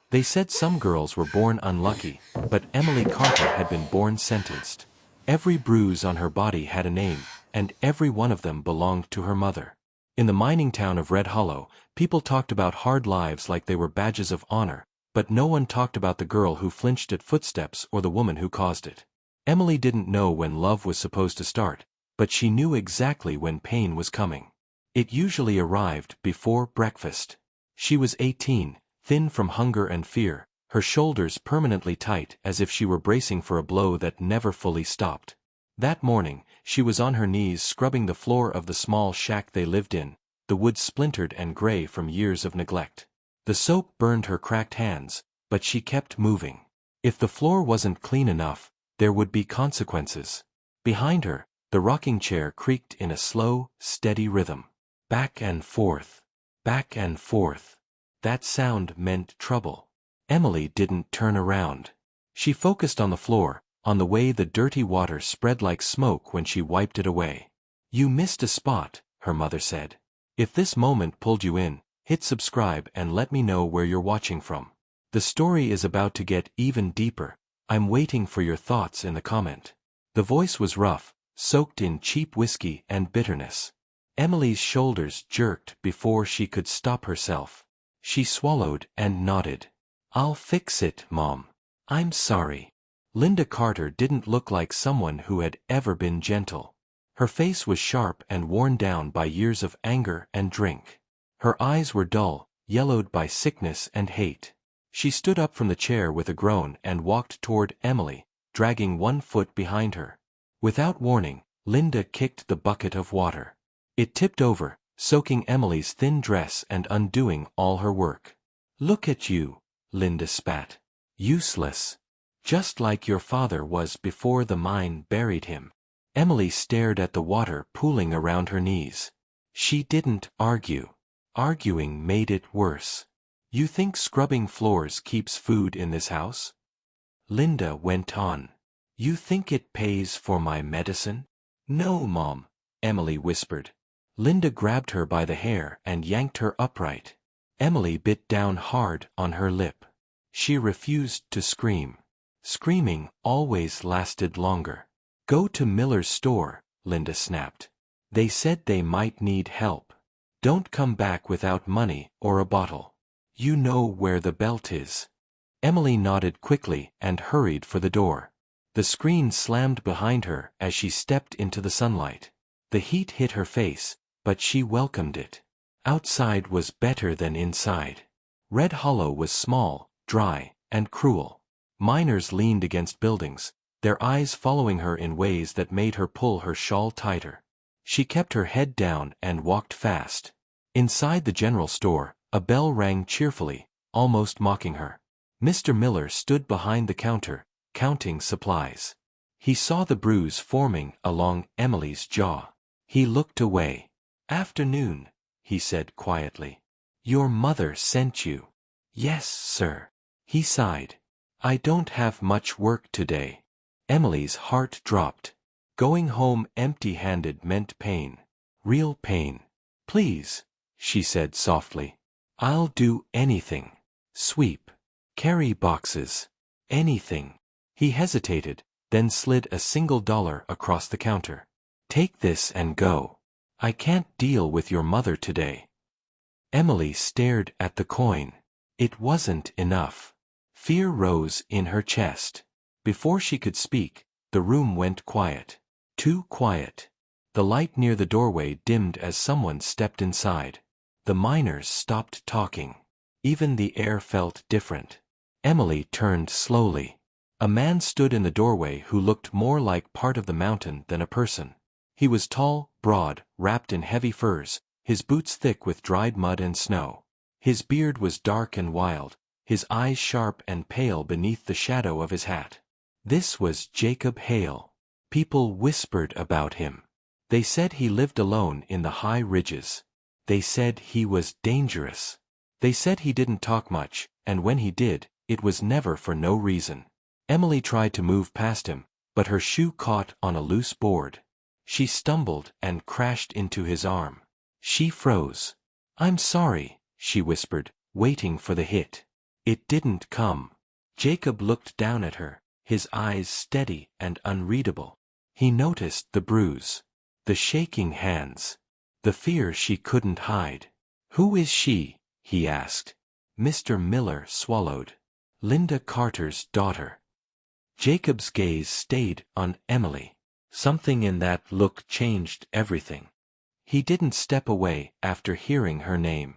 They said some girls were born unlucky, but Emily Carter had been born sentenced. Every bruise on her body had a name, and every one of them belonged to her mother. In the mining town of Red Hollow, people talked about hard lives like they were badges of honor, but no one talked about the girl who flinched at footsteps or the woman who caused it. Emily didn't know when love was supposed to start, but she knew exactly when pain was coming. It usually arrived before breakfast. She was 18, thin from hunger and fear, her shoulders permanently tight as if she were bracing for a blow that never fully stopped. That morning, she was on her knees scrubbing the floor of the small shack they lived in, the wood splintered and gray from years of neglect. The soap burned her cracked hands, but she kept moving. If the floor wasn't clean enough, there would be consequences. Behind her, the rocking chair creaked in a slow, steady rhythm. Back and forth. Back and forth. That sound meant trouble. Emily didn't turn around. She focused on the floor, on the way the dirty water spread like smoke when she wiped it away. You missed a spot, her mother said. If this moment pulled you in, hit subscribe and let me know where you're watching from. The story is about to get even deeper. I'm waiting for your thoughts in the comment. The voice was rough, soaked in cheap whiskey and bitterness. Emily's shoulders jerked before she could stop herself. She swallowed and nodded. I'll fix it, Mom. I'm sorry. Linda Carter didn't look like someone who had ever been gentle. Her face was sharp and worn down by years of anger and drink. Her eyes were dull, yellowed by sickness and hate. She stood up from the chair with a groan and walked toward Emily, dragging one foot behind her. Without warning, Linda kicked the bucket of water. It tipped over, soaking Emily's thin dress and undoing all her work. Look at you, Linda spat. Useless. Just like your father was before the mine buried him. Emily stared at the water pooling around her knees. She didn't argue. Arguing made it worse. You think scrubbing floors keeps food in this house? Linda went on. You think it pays for my medicine? No, Mom, Emily whispered. Linda grabbed her by the hair and yanked her upright. Emily bit down hard on her lip. She refused to scream. Screaming always lasted longer. Go to Miller's store, Linda snapped. They said they might need help. Don't come back without money or a bottle. You know where the belt is. Emily nodded quickly and hurried for the door. The screen slammed behind her as she stepped into the sunlight. The heat hit her face, but she welcomed it. Outside was better than inside. Red Hollow was small, dry, and cruel. Miners leaned against buildings, their eyes following her in ways that made her pull her shawl tighter. She kept her head down and walked fast. Inside the general store, a bell rang cheerfully, almost mocking her. Mr. Miller stood behind the counter, counting supplies. He saw the bruise forming along Emily's jaw. He looked away. Afternoon, he said quietly. Your mother sent you. Yes, sir. He sighed. I don't have much work today. Emily's heart dropped. Going home empty-handed meant pain. Real pain. Please, she said softly. I'll do anything. Sweep. Carry boxes. Anything. He hesitated, then slid a single dollar across the counter. Take this and go. I can't deal with your mother today. Emily stared at the coin. It wasn't enough. Fear rose in her chest. Before she could speak, the room went quiet. Too quiet. The light near the doorway dimmed as someone stepped inside. The miners stopped talking. Even the air felt different. Emily turned slowly. A man stood in the doorway who looked more like part of the mountain than a person. He was tall, broad, wrapped in heavy furs, his boots thick with dried mud and snow. His beard was dark and wild, his eyes sharp and pale beneath the shadow of his hat. This was Jacob Hale. People whispered about him. They said he lived alone in the high ridges. They said he was dangerous. They said he didn't talk much, and when he did, it was never for no reason. Emily tried to move past him, but her shoe caught on a loose board. She stumbled and crashed into his arm. She froze. I'm sorry, she whispered, waiting for the hit. It didn't come. Jacob looked down at her, his eyes steady and unreadable. He noticed the bruise, the shaking hands, the fear she couldn't hide. "Who is she?" he asked. Mr. Miller swallowed. "Linda Carter's daughter." Jacob's gaze stayed on Emily. Something in that look changed everything. He didn't step away after hearing her name.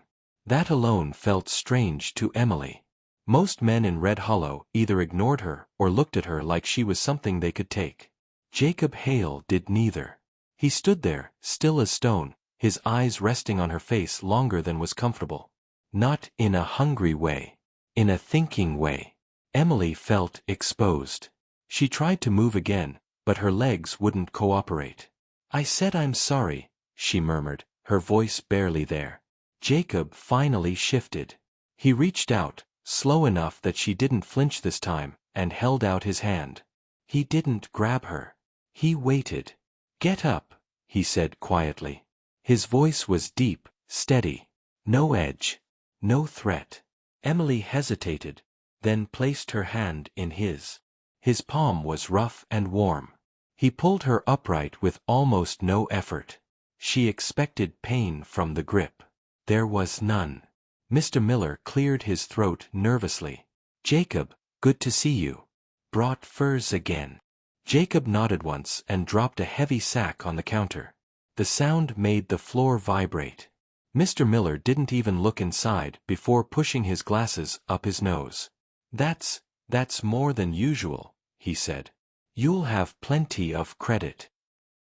That alone felt strange to Emily. Most men in Red Hollow either ignored her or looked at her like she was something they could take. Jacob Hale did neither. He stood there, still as stone, his eyes resting on her face longer than was comfortable. Not in a hungry way. In a thinking way. Emily felt exposed. She tried to move again, but her legs wouldn't cooperate. "I said I'm sorry," she murmured, her voice barely there. Jacob finally shifted. He reached out, slow enough that she didn't flinch this time, and held out his hand. He didn't grab her. He waited. "Get up," he said quietly. His voice was deep, steady. No edge. No threat. Emily hesitated, then placed her hand in his. His palm was rough and warm. He pulled her upright with almost no effort. She expected pain from the grip. There was none. Mr. Miller cleared his throat nervously. "Jacob, good to see you. Brought furs again." Jacob nodded once and dropped a heavy sack on the counter. The sound made the floor vibrate. Mr. Miller didn't even look inside before pushing his glasses up his nose. That's more than usual," he said. "You'll have plenty of credit."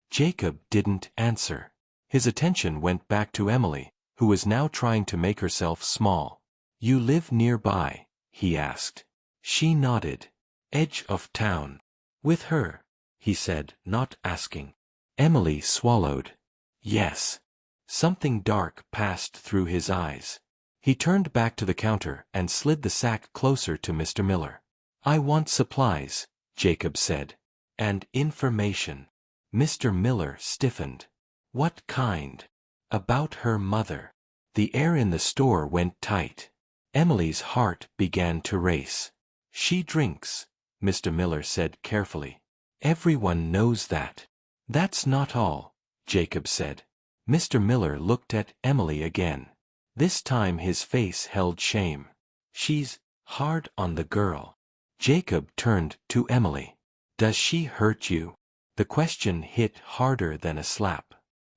Jacob didn't answer. His attention went back to Emily, who was now trying to make herself small. "You live nearby?" he asked. She nodded. "Edge of town." "With her?" he said, not asking. Emily swallowed. "Yes." Something dark passed through his eyes. He turned back to the counter and slid the sack closer to Mr. Miller. "I want supplies," Jacob said. "And information." Mr. Miller stiffened. "What kind?" "About her mother." The air in the store went tight. Emily's heart began to race. "She drinks," Mr. Miller said carefully. "Everyone knows that." "That's not all," Jacob said. Mr. Miller looked at Emily again. This time his face held shame. "She's hard on the girl." Jacob turned to Emily. "Does she hurt you?" The question hit harder than a slap.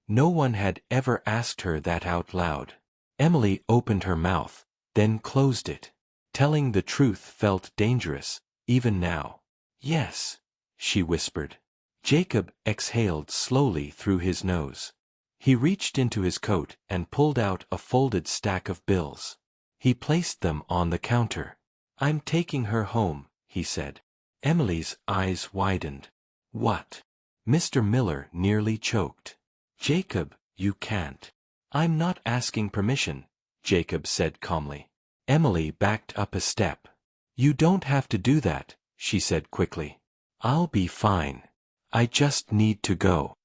No one had ever asked her that out loud. Emily opened her mouth, then closed it. Telling the truth felt dangerous, even now. "Yes," she whispered. Jacob exhaled slowly through his nose. He reached into his coat and pulled out a folded stack of bills. He placed them on the counter. "I'm taking her home," he said. Emily's eyes widened. "What?" Mr. Miller nearly choked. "Jacob, you can't." "I'm not asking permission," Jacob said calmly. Emily backed up a step. "You don't have to do that," she said quickly. "I'll be fine. I just need to go."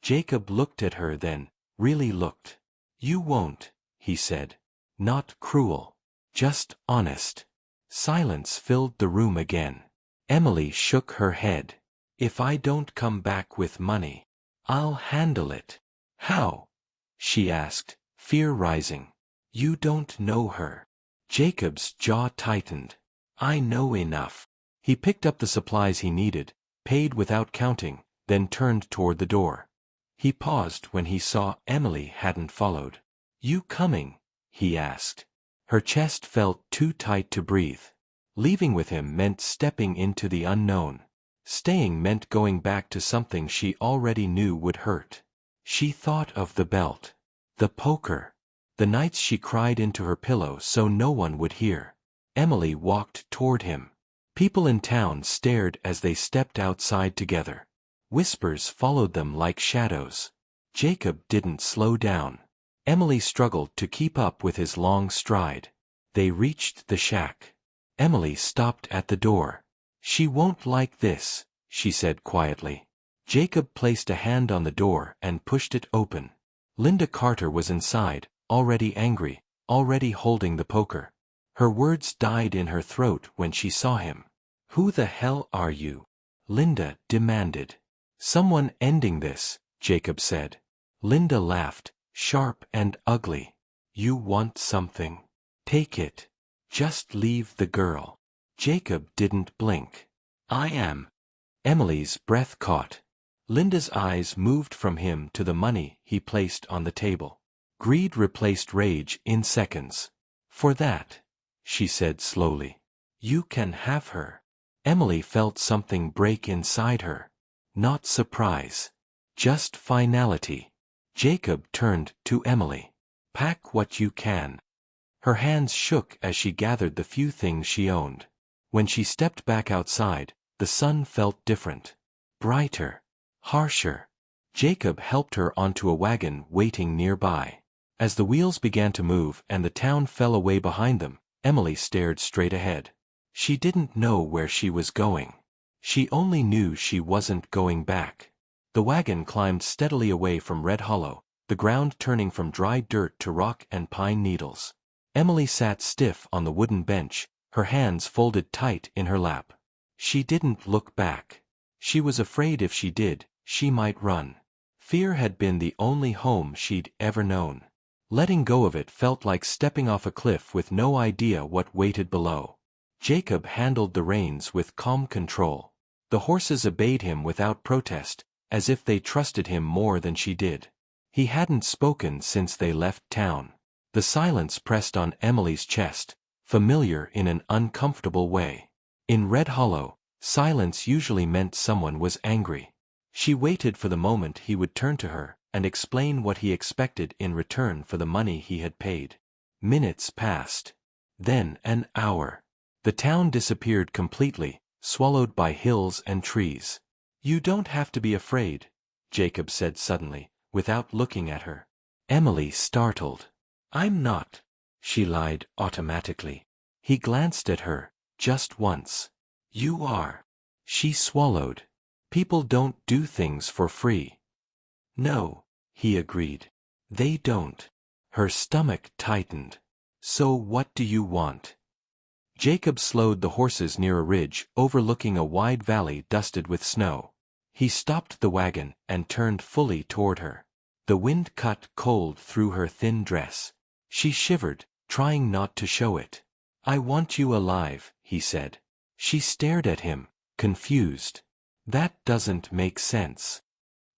Jacob looked at her then, really looked. "You won't," he said. Not cruel. Just honest. Silence filled the room again. Emily shook her head. "If I don't come back with money, I'll handle it." "How?" she asked, fear rising. "You don't know her." Jacob's jaw tightened. "I know enough." He picked up the supplies he needed, paid without counting, then turned toward the door. He paused when he saw Emily hadn't followed. "You coming?" he asked. Her chest felt too tight to breathe. Leaving with him meant stepping into the unknown. Staying meant going back to something she already knew would hurt. She thought of the belt. The poker. The nights she cried into her pillow so no one would hear. Emily walked toward him. People in town stared as they stepped outside together. Whispers followed them like shadows. Jacob didn't slow down. Emily struggled to keep up with his long stride. They reached the shack. Emily stopped at the door. "She won't like this," she said quietly. Jacob placed a hand on the door and pushed it open. Linda Carter was inside, already angry, already holding the poker. Her words died in her throat when she saw him. "Who the hell are you?" Linda demanded. "Someone ending this," Jacob said. Linda laughed, sharp and ugly. "You want something? Take it. Just leave the girl." Jacob didn't blink. "I am." Emily's breath caught. Linda's eyes moved from him to the money he placed on the table. Greed replaced rage in seconds. "For that," she said slowly, "you can have her." Emily felt something break inside her. Not surprise. Just finality. Jacob turned to Emily. "Pack what you can." Her hands shook as she gathered the few things she owned. When she stepped back outside, the sun felt different. Brighter. Harsher. Jacob helped her onto a wagon waiting nearby. As the wheels began to move and the town fell away behind them, Emily stared straight ahead. She didn't know where she was going. She only knew she wasn't going back. The wagon climbed steadily away from Red Hollow, the ground turning from dry dirt to rock and pine needles. Emily sat stiff on the wooden bench, her hands folded tight in her lap. She didn't look back. She was afraid if she did, she might run. Fear had been the only home she'd ever known. Letting go of it felt like stepping off a cliff with no idea what waited below. Jacob handled the reins with calm control. The horses obeyed him without protest, as if they trusted him more than she did. He hadn't spoken since they left town. The silence pressed on Emily's chest, familiar in an uncomfortable way. In Red Hollow, silence usually meant someone was angry. She waited for the moment he would turn to her and explain what he expected in return for the money he had paid. Minutes passed. Then an hour. The town disappeared completely, swallowed by hills and trees. "You don't have to be afraid," Jacob said suddenly, without looking at her. Emily startled. "I'm not," she lied automatically. He glanced at her, just once. "You are." She swallowed. "People don't do things for free." "No," he agreed. "They don't." Her stomach tightened. "So what do you want?" Jacob slowed the horses near a ridge overlooking a wide valley dusted with snow. He stopped the wagon and turned fully toward her. The wind cut cold through her thin dress. She shivered, trying not to show it. "I want you alive," he said. She stared at him, confused. "That doesn't make sense."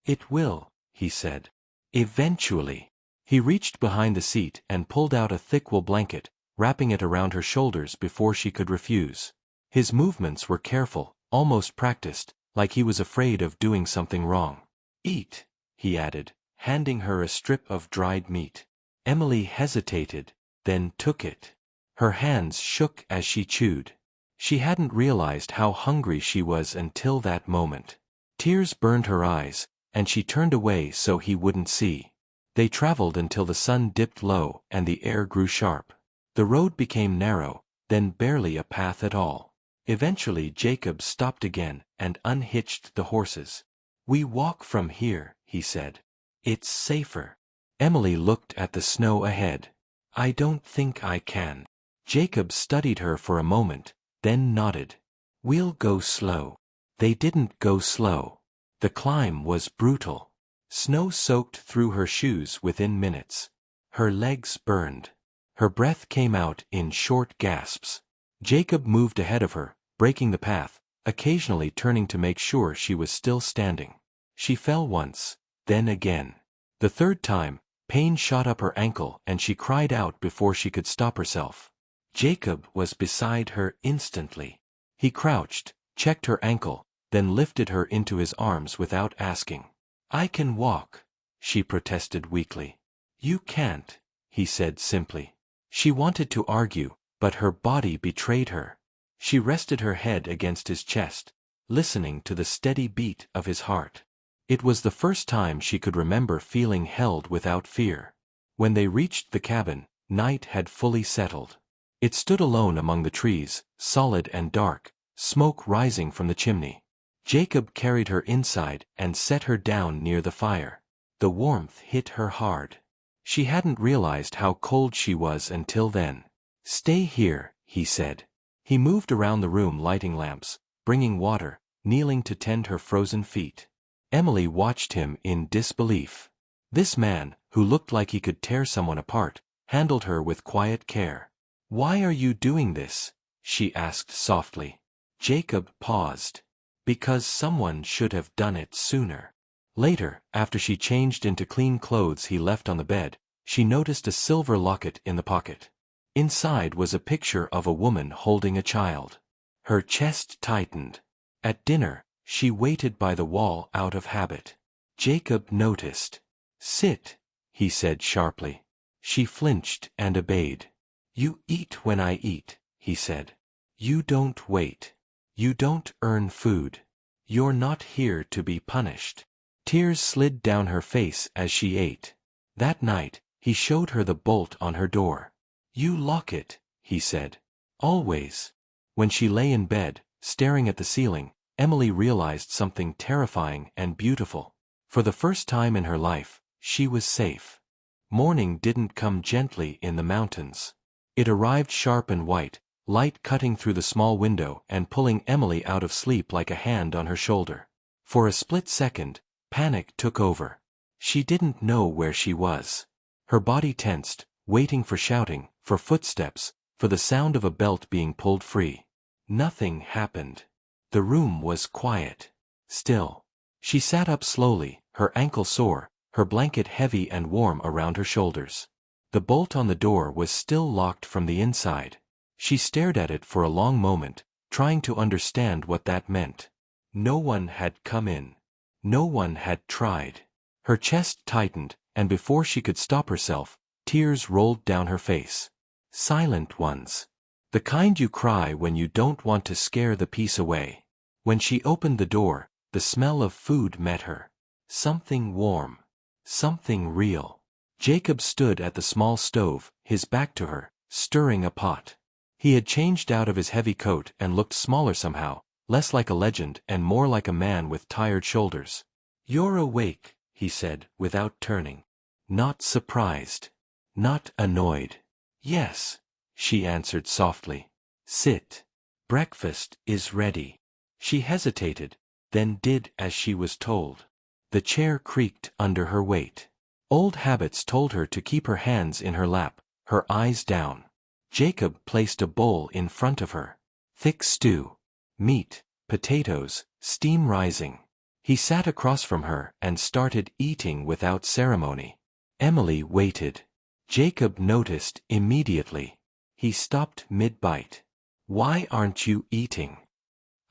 "It will," he said. "Eventually." He reached behind the seat and pulled out a thick wool blanket, wrapping it around her shoulders before she could refuse. His movements were careful, almost practiced, like he was afraid of doing something wrong. "Eat," he added, handing her a strip of dried meat. Emily hesitated, then took it. Her hands shook as she chewed. She hadn't realized how hungry she was until that moment. Tears burned her eyes, and she turned away so he wouldn't see. They traveled until the sun dipped low and the air grew sharp. The road became narrow, then barely a path at all. Eventually Jacob stopped again and unhitched the horses. "We walk from here," he said. "It's safer." Emily looked at the snow ahead. "I don't think I can." Jacob studied her for a moment, then nodded. "We'll go slow." They didn't go slow. The climb was brutal. Snow soaked through her shoes within minutes. Her legs burned. Her breath came out in short gasps. Jacob moved ahead of her, breaking the path, occasionally turning to make sure she was still standing. She fell once, then again. The third time, pain shot up her ankle and she cried out before she could stop herself. Jacob was beside her instantly. He crouched, checked her ankle, then lifted her into his arms without asking. "I can walk," she protested weakly. "You can't," he said simply. She wanted to argue, but her body betrayed her. She rested her head against his chest, listening to the steady beat of his heart. It was the first time she could remember feeling held without fear. When they reached the cabin, night had fully settled. It stood alone among the trees, solid and dark, smoke rising from the chimney. Jacob carried her inside and set her down near the fire. The warmth hit her hard. She hadn't realized how cold she was until then. Stay here, he said. He moved around the room lighting lamps, bringing water, kneeling to tend her frozen feet. Emily watched him in disbelief. This man, who looked like he could tear someone apart, handled her with quiet care. "Why are you doing this?" she asked softly. Jacob paused. "Because someone should have done it sooner." Later, after she changed into clean clothes he left on the bed, she noticed a silver locket in the pocket. Inside was a picture of a woman holding a child. Her chest tightened. At dinner, she waited by the wall out of habit. Jacob noticed. "Sit," he said sharply. She flinched and obeyed. "You eat when I eat," he said. "You don't wait. You don't earn food. You're not here to be punished." Tears slid down her face as she ate. That night, he showed her the bolt on her door. "You lock it," he said. "Always." When she lay in bed, staring at the ceiling, Emily realized something terrifying and beautiful. For the first time in her life, she was safe. Morning didn't come gently in the mountains. It arrived sharp and white, light cutting through the small window and pulling Emily out of sleep like a hand on her shoulder. For a split second, panic took over. She didn't know where she was. Her body tensed, waiting for shouting, for footsteps, for the sound of a belt being pulled free. Nothing happened. The room was quiet. Still. She sat up slowly, her ankle sore, her blanket heavy and warm around her shoulders. The bolt on the door was still locked from the inside. She stared at it for a long moment, trying to understand what that meant. No one had come in. No one had tried. Her chest tightened, and before she could stop herself, tears rolled down her face. Silent ones. The kind you cry when you don't want to scare the peace away. When she opened the door, the smell of food met her. Something warm. Something real. Jacob stood at the small stove, his back to her, stirring a pot. He had changed out of his heavy coat and looked smaller somehow, less like a legend and more like a man with tired shoulders. "You're awake," he said, without turning. Not surprised. Not annoyed. "Yes," she answered softly. "Sit. Breakfast is ready." She hesitated, then did as she was told. The chair creaked under her weight. Old habits told her to keep her hands in her lap, her eyes down. Jacob placed a bowl in front of her. Thick stew. Meat, potatoes, steam rising. He sat across from her and started eating without ceremony. Emily waited. Jacob noticed immediately. He stopped mid-bite. "Why aren't you eating?"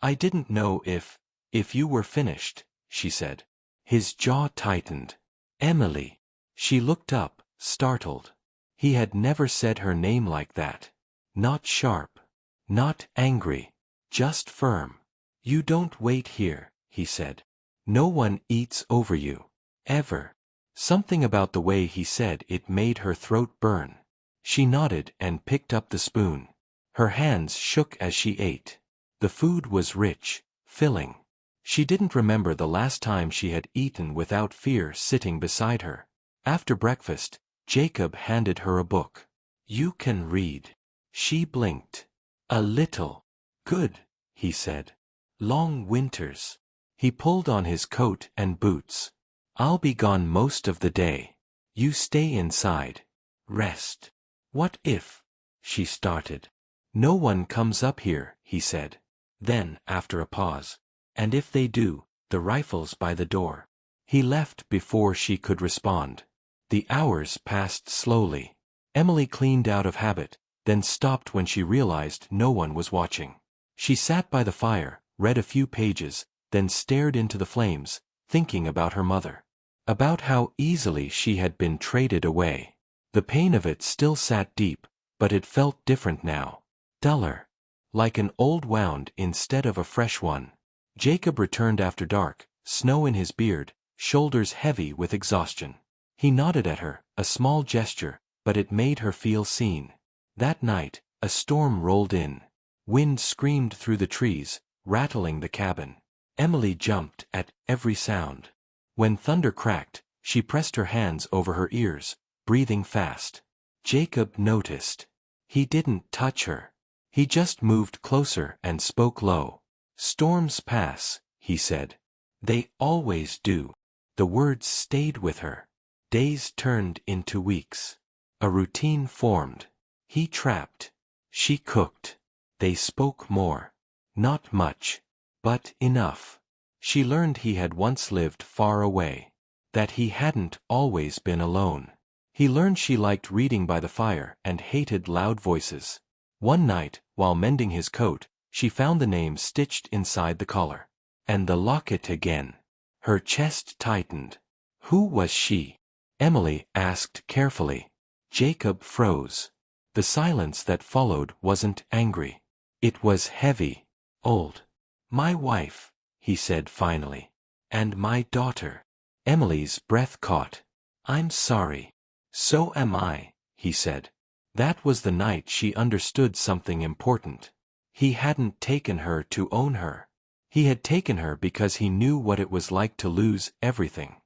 "I didn't know if you were finished," she said. His jaw tightened. "Emily." She looked up, startled. He had never said her name like that. Not sharp. Not angry. Just firm. "You don't wait here," he said. "No one eats over you. Ever." Something about the way he said it made her throat burn. She nodded and picked up the spoon. Her hands shook as she ate. The food was rich, filling. She didn't remember the last time she had eaten without fear sitting beside her. After breakfast, Jacob handed her a book. "You can read." She blinked. "A little." "Good," he said. "Long winters." He pulled on his coat and boots. "I'll be gone most of the day. You stay inside. Rest." "What if?" she started. "No one comes up here," he said. Then, after a pause, "And if they do, the rifle's by the door." He left before she could respond. The hours passed slowly. Emily cleaned out of habit, then stopped when she realized no one was watching. She sat by the fire, read a few pages, then stared into the flames, thinking about her mother. About how easily she had been traded away. The pain of it still sat deep, but it felt different now. Duller. Like an old wound instead of a fresh one. Jacob returned after dark, snow in his beard, shoulders heavy with exhaustion. He nodded at her, a small gesture, but it made her feel seen. That night, a storm rolled in. Wind screamed through the trees, rattling the cabin. Emily jumped at every sound. When thunder cracked, she pressed her hands over her ears, breathing fast. Jacob noticed. He didn't touch her. He just moved closer and spoke low. "Storms pass," he said. "They always do." The words stayed with her. Days turned into weeks. A routine formed. He trapped. She cooked. They spoke more. Not much, but enough. She learned he had once lived far away. That he hadn't always been alone. He learned she liked reading by the fire and hated loud voices. One night, while mending his coat, she found the name stitched inside the collar. And the locket again. Her chest tightened. Who was she? Emily asked carefully. Jacob froze. The silence that followed wasn't angry. It was heavy. Old. "My wife," he said finally. "And my daughter." Emily's breath caught. "I'm sorry." "So am I," he said. That was the night she understood something important. He hadn't taken her to own her. He had taken her because he knew what it was like to lose everything.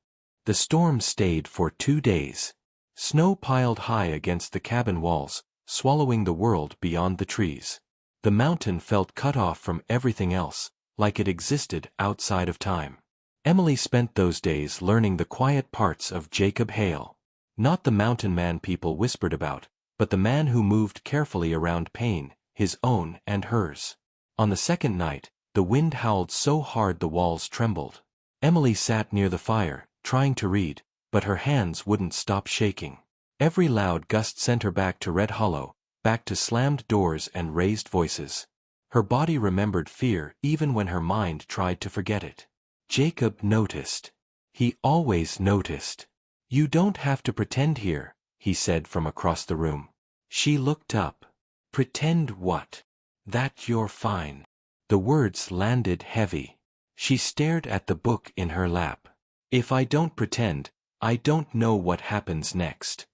The storm stayed for 2 days. Snow piled high against the cabin walls, swallowing the world beyond the trees. The mountain felt cut off from everything else, like it existed outside of time. Emily spent those days learning the quiet parts of Jacob Hale. Not the mountain man people whispered about, but the man who moved carefully around pain, his own and hers. On the second night, the wind howled so hard the walls trembled. Emily sat near the fire, trying to read, but her hands wouldn't stop shaking. Every loud gust sent her back to Red Hollow, back to slammed doors and raised voices. Her body remembered fear even when her mind tried to forget it. Jacob noticed. He always noticed. "You don't have to pretend here," he said from across the room. She looked up. "Pretend what?" "That you're fine." The words landed heavy. She stared at the book in her lap. "If I don't pretend, I don't know what happens next."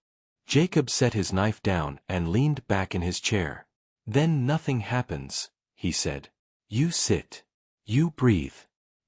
Jacob set his knife down and leaned back in his chair. "Then nothing happens," he said. "You sit. You breathe.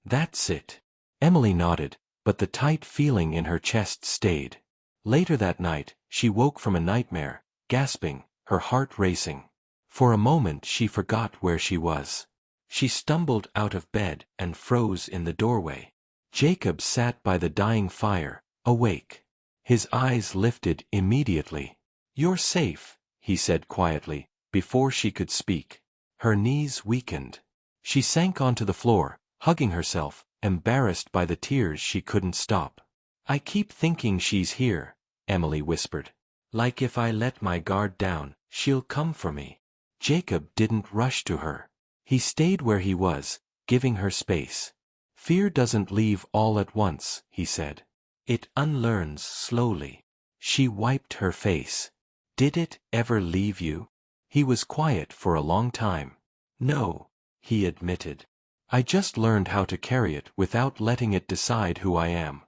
That's it." Emily nodded, but the tight feeling in her chest stayed. Later that night, she woke from a nightmare, gasping, her heart racing. For a moment she forgot where she was. She stumbled out of bed and froze in the doorway. Jacob sat by the dying fire, awake. His eyes lifted immediately. "You're safe," he said quietly, before she could speak. Her knees weakened. She sank onto the floor, hugging herself, embarrassed by the tears she couldn't stop. "I keep thinking she's here," Emily whispered. "Like if I let my guard down, she'll come for me." Jacob didn't rush to her. He stayed where he was, giving her space. "Fear doesn't leave all at once," he said. "It unlearns slowly." She wiped her face. "Did it ever leave you?" He was quiet for a long time. "No," he admitted. "I just learned how to carry it without letting it decide who I am."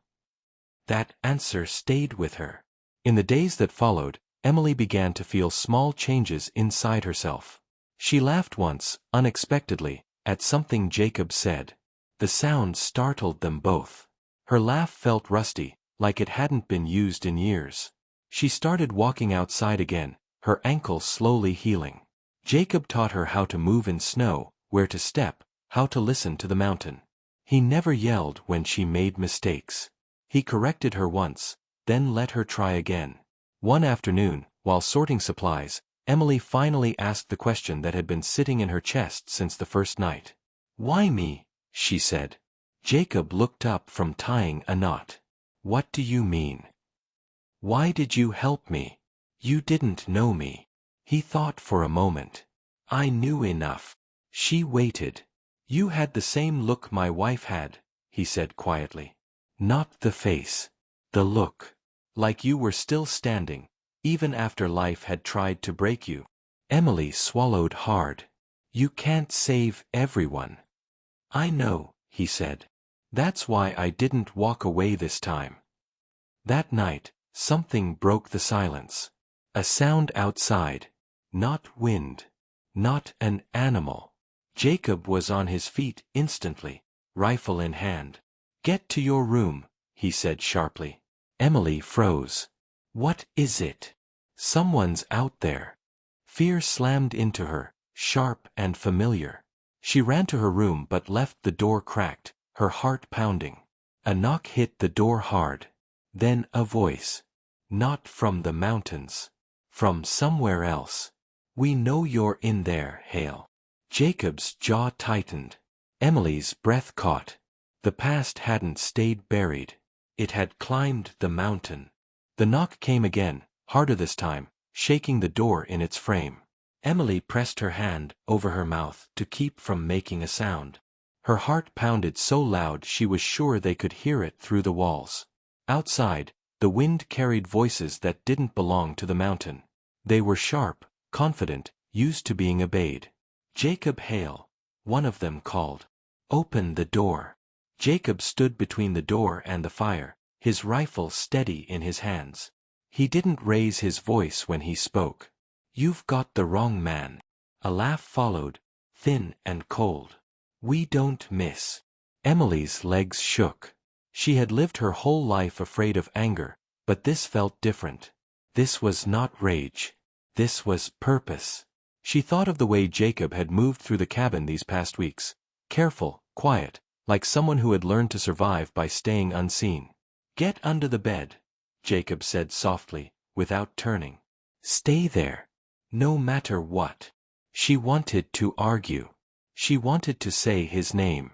That answer stayed with her. In the days that followed, Emily began to feel small changes inside herself. She laughed once, unexpectedly, at something Jacob said. The sound startled them both. Her laugh felt rusty, like it hadn't been used in years. She started walking outside again, her ankle slowly healing. Jacob taught her how to move in snow, where to step, how to listen to the mountain. He never yelled when she made mistakes. He corrected her once, then let her try again. One afternoon, while sorting supplies, Emily finally asked the question that had been sitting in her chest since the first night. "Why me?" she said. Jacob looked up from tying a knot. "What do you mean? Why did you help me? You didn't know me." He thought for a moment. "I knew enough." She waited. "You had the same look my wife had," he said quietly. "Not the face. The look. Like you were still standing, even after life had tried to break you." Emily swallowed hard. "You can't save everyone." "I know," he said. "That's why I didn't walk away this time." That night, something broke the silence. A sound outside. Not wind. Not an animal. Jacob was on his feet instantly, rifle in hand. "Get to your room," he said sharply. Emily froze. "What is it?" "Someone's out there." Fear slammed into her, sharp and familiar. She ran to her room but left the door cracked, her heart pounding. A knock hit the door hard. Then a voice. Not from the mountains. From somewhere else. We know you're in there, Hale. Jacob's jaw tightened. Emily's breath caught. The past hadn't stayed buried. It had climbed the mountain. The knock came again, harder this time, shaking the door in its frame. Emily pressed her hand over her mouth to keep from making a sound. Her heart pounded so loud she was sure they could hear it through the walls. Outside, the wind carried voices that didn't belong to the mountain. They were sharp, confident, used to being obeyed. Jacob Hale, one of them called. Open the door. Jacob stood between the door and the fire, his rifle steady in his hands. He didn't raise his voice when he spoke. You've got the wrong man. A laugh followed, thin and cold. We don't miss. Emily's legs shook. She had lived her whole life afraid of anger, but this felt different. This was not rage. This was purpose. She thought of the way Jacob had moved through the cabin these past weeks. Careful, quiet, like someone who had learned to survive by staying unseen. Get under the bed, Jacob said softly, without turning. Stay there. No matter what. She wanted to argue. She wanted to say his name.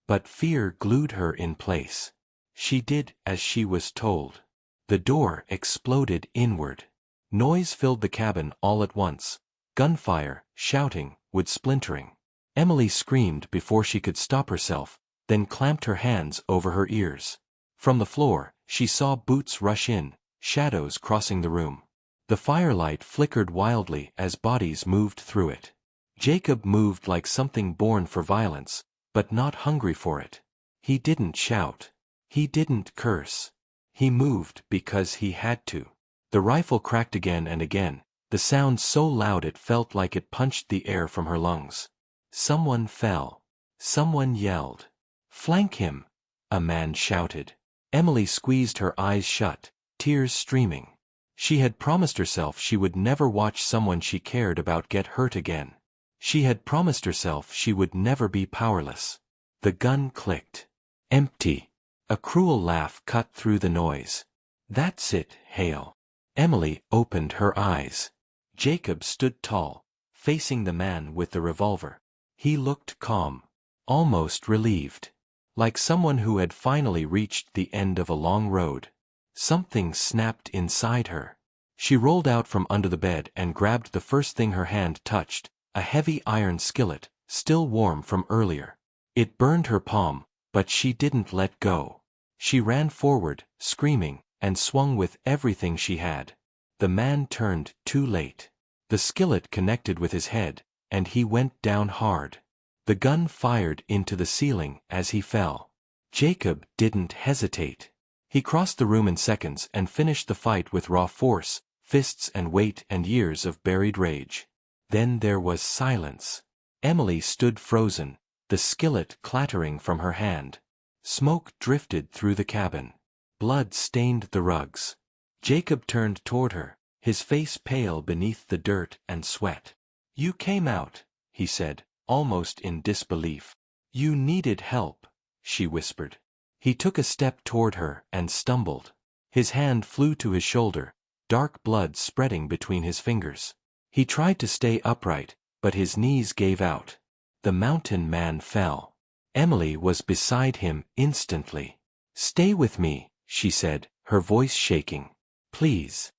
But fear glued her in place. She did as she was told. The door exploded inward. Noise filled the cabin all at once. Gunfire, shouting, wood splintering. Emily screamed before she could stop herself, then clamped her hands over her ears. From the floor, she saw boots rush in, shadows crossing the room. The firelight flickered wildly as bodies moved through it. Jacob moved like something born for violence, but not hungry for it. He didn't shout. He didn't curse. He moved because he had to. The rifle cracked again and again, the sound so loud it felt like it punched the air from her lungs. Someone fell. Someone yelled. Flank him, a man shouted. Emily squeezed her eyes shut, tears streaming. She had promised herself she would never watch someone she cared about get hurt again. She had promised herself she would never be powerless. The gun clicked. Empty. A cruel laugh cut through the noise. That's it, Hale. Emily opened her eyes. Jacob stood tall, facing the man with the revolver. He looked calm, almost relieved, like someone who had finally reached the end of a long road. Something snapped inside her. She rolled out from under the bed and grabbed the first thing her hand touched, a heavy iron skillet, still warm from earlier. It burned her palm, but she didn't let go. She ran forward, screaming, and swung with everything she had. The man turned too late. The skillet connected with his head, and he went down hard. The gun fired into the ceiling as he fell. Jacob didn't hesitate. He crossed the room in seconds and finished the fight with raw force, fists and weight and years of buried rage. Then there was silence. Emily stood frozen, the skillet clattering from her hand. Smoke drifted through the cabin. Blood stained the rugs. Jacob turned toward her, his face pale beneath the dirt and sweat. You came out, he said, almost in disbelief. You needed help, she whispered. He took a step toward her and stumbled. His hand flew to his shoulder, dark blood spreading between his fingers. He tried to stay upright, but his knees gave out. The mountain man fell. Emily was beside him instantly. Stay with me, she said, her voice shaking. Please.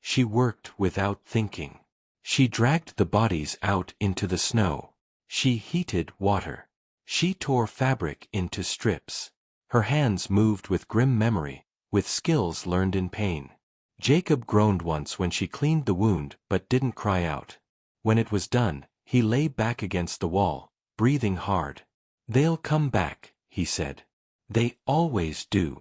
She worked without thinking. She dragged the bodies out into the snow. She heated water. She tore fabric into strips. Her hands moved with grim memory, with skills learned in pain. Jacob groaned once when she cleaned the wound but didn't cry out. When it was done, he lay back against the wall, breathing hard. They'll come back, he said. They always do.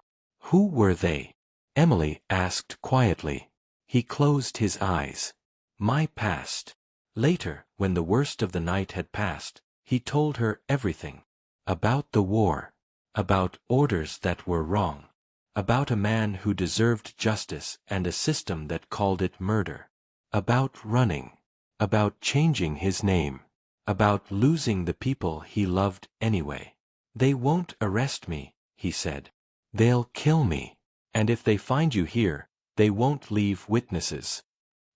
Who were they? Emily asked quietly. He closed his eyes. My past. Later, when the worst of the night had passed, he told her everything. About the war. About orders that were wrong. About a man who deserved justice and a system that called it murder. About running. about changing his name, about losing the people he loved anyway. They won't arrest me, he said. They'll kill me. And if they find you here, they won't leave witnesses.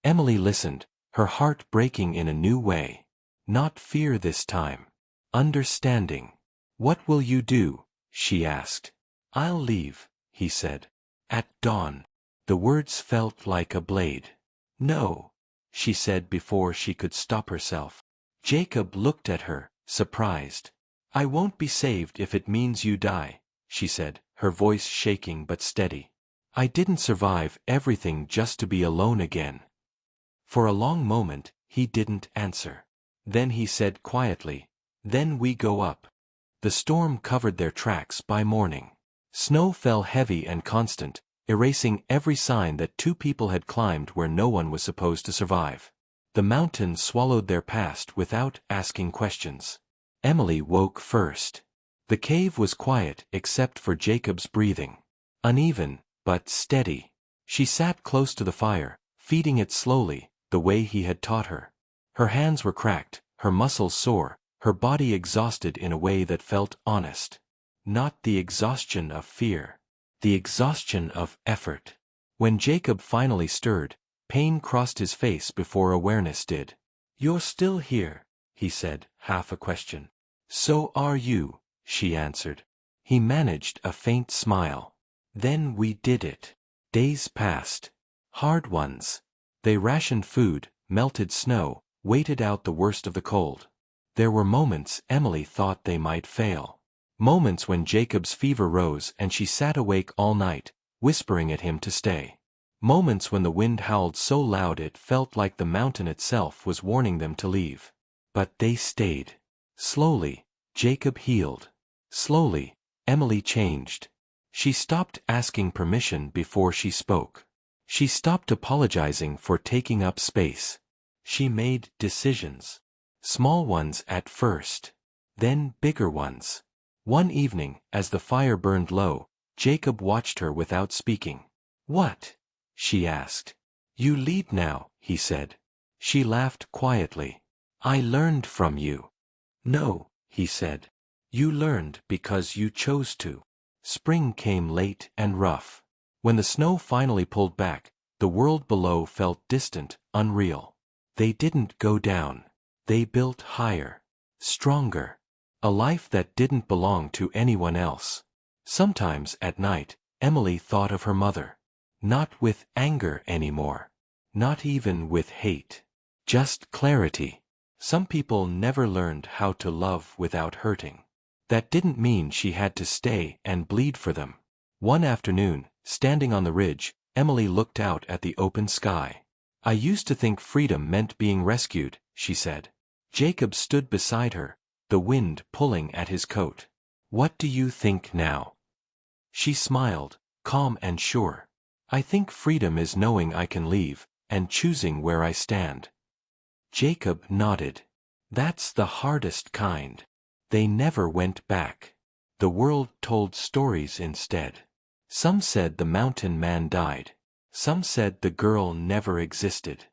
Emily listened, her heart breaking in a new way. Not fear this time. Understanding. What will you do? She asked. I'll leave, he said. At dawn. The words felt like a blade. No, she said before she could stop herself. Jacob looked at her, surprised. I won't be saved if it means you die, she said, her voice shaking but steady. I didn't survive everything just to be alone again. For a long moment, he didn't answer. Then he said quietly, Then we go up. The storm covered their tracks by morning. Snow fell heavy and constant, erasing every sign that two people had climbed where no one was supposed to survive. The mountain swallowed their past without asking questions. Emily woke first. The cave was quiet except for Jacob's breathing. Uneven, but steady. She sat close to the fire, feeding it slowly, the way he had taught her. Her hands were cracked, her muscles sore, her body exhausted in a way that felt honest. Not the exhaustion of fear. The exhaustion of effort. When Jacob finally stirred, pain crossed his face before awareness did. You're still here, he said, half a question. So are you, she answered. He managed a faint smile. Then we did it. Days passed. Hard ones. They rationed food, melted snow, waited out the worst of the cold. There were moments Emily thought they might fail. Moments when Jacob's fever rose and she sat awake all night, whispering at him to stay. Moments when the wind howled so loud it felt like the mountain itself was warning them to leave. But they stayed. Slowly, Jacob healed. Slowly, Emily changed. She stopped asking permission before she spoke. She stopped apologizing for taking up space. She made decisions. Small ones at first. Then bigger ones. One evening, as the fire burned low, Jacob watched her without speaking. What? She asked. You lead now, he said. She laughed quietly. I learned from you. No, he said. You learned because you chose to. Spring came late and rough. When the snow finally pulled back, the world below felt distant, unreal. They didn't go down. They built higher. Stronger. A life that didn't belong to anyone else. Sometimes at night, Emily thought of her mother. Not with anger anymore. Not even with hate. Just clarity. Some people never learned how to love without hurting. That didn't mean she had to stay and bleed for them. One afternoon, standing on the ridge, Emily looked out at the open sky. I used to think freedom meant being rescued, she said. Jacob stood beside her, the wind pulling at his coat. What do you think now? She smiled, calm and sure. I think freedom is knowing I can leave, and choosing where I stand. Jacob nodded. That's the hardest kind. They never went back. The world told stories instead. Some said the mountain man died. Some said the girl never existed.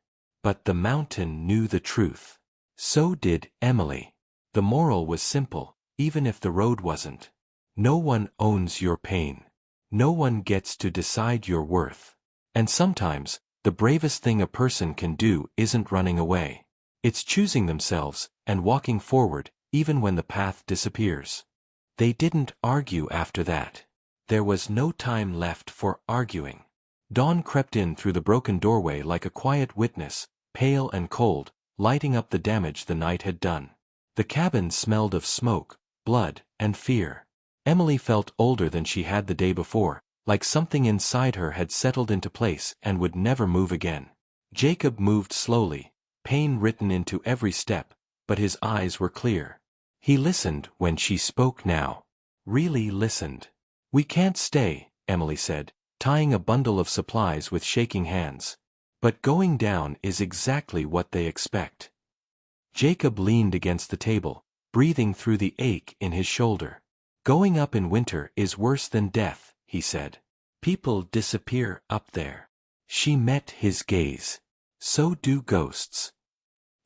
But the mountain knew the truth. So did Emily. The moral was simple, even if the road wasn't. No one owns your pain. No one gets to decide your worth. And sometimes, the bravest thing a person can do isn't running away. It's choosing themselves and walking forward, even when the path disappears. They didn't argue after that. There was no time left for arguing. Dawn crept in through the broken doorway like a quiet witness, pale and cold, lighting up the damage the night had done. The cabin smelled of smoke, blood, and fear. Emily felt older than she had the day before, like something inside her had settled into place and would never move again. Jacob moved slowly, pain written into every step, but his eyes were clear. He listened when she spoke now. Really listened. We can't stay, Emily said, tying a bundle of supplies with shaking hands. But going down is exactly what they expect. Jacob leaned against the table, breathing through the ache in his shoulder. Going up in winter is worse than death, he said. People disappear up there. She met his gaze. So do ghosts.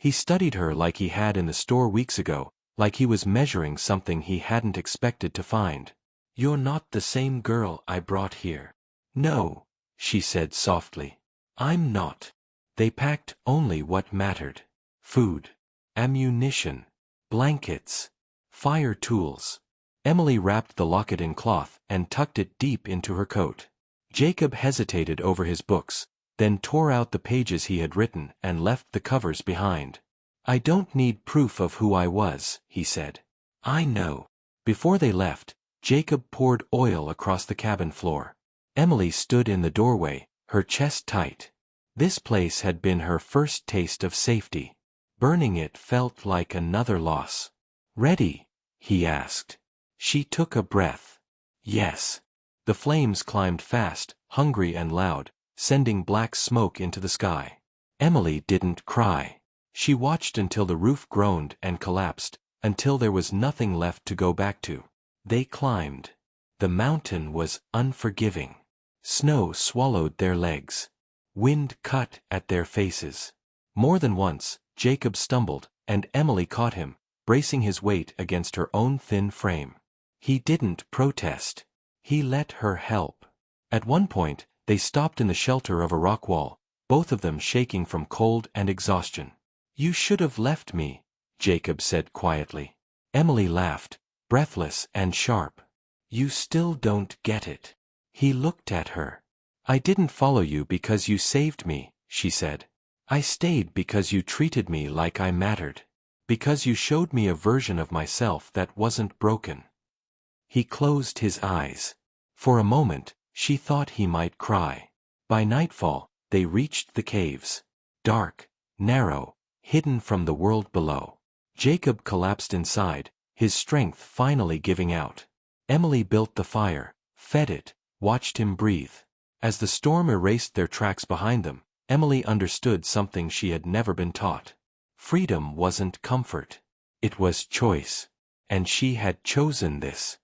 He studied her like he had in the store weeks ago, like he was measuring something he hadn't expected to find. "You're not the same girl I brought here." "No," she said softly. "I'm not." They packed only what mattered. Food, ammunition, blankets, fire tools. Emily wrapped the locket in cloth and tucked it deep into her coat. Jacob hesitated over his books, then tore out the pages he had written and left the covers behind. "I don't need proof of who I was," he said. "I know." Before they left, Jacob poured oil across the cabin floor. Emily stood in the doorway, her chest tight. This place had been her first taste of safety. Burning it felt like another loss. "Ready?" he asked. She took a breath. Yes. The flames climbed fast, hungry and loud, sending black smoke into the sky. Emily didn't cry. She watched until the roof groaned and collapsed, until there was nothing left to go back to. They climbed. The mountain was unforgiving. Snow swallowed their legs. Wind cut at their faces. More than once, Jacob stumbled, and Emily caught him, bracing his weight against her own thin frame. He didn't protest. He let her help. At one point, they stopped in the shelter of a rock wall, both of them shaking from cold and exhaustion. "You should have left me," Jacob said quietly. Emily laughed, breathless and sharp. "You still don't get it." He looked at her. "I didn't follow you because you saved me," she said. "I stayed because you treated me like I mattered. Because you showed me a version of myself that wasn't broken." He closed his eyes. For a moment, she thought he might cry. By nightfall, they reached the caves. Dark, narrow, hidden from the world below. Jacob collapsed inside, his strength finally giving out. Emily built the fire, fed it, watched him breathe. As the storm erased their tracks behind them, Emily understood something she had never been taught. Freedom wasn't comfort. It was choice. And she had chosen this.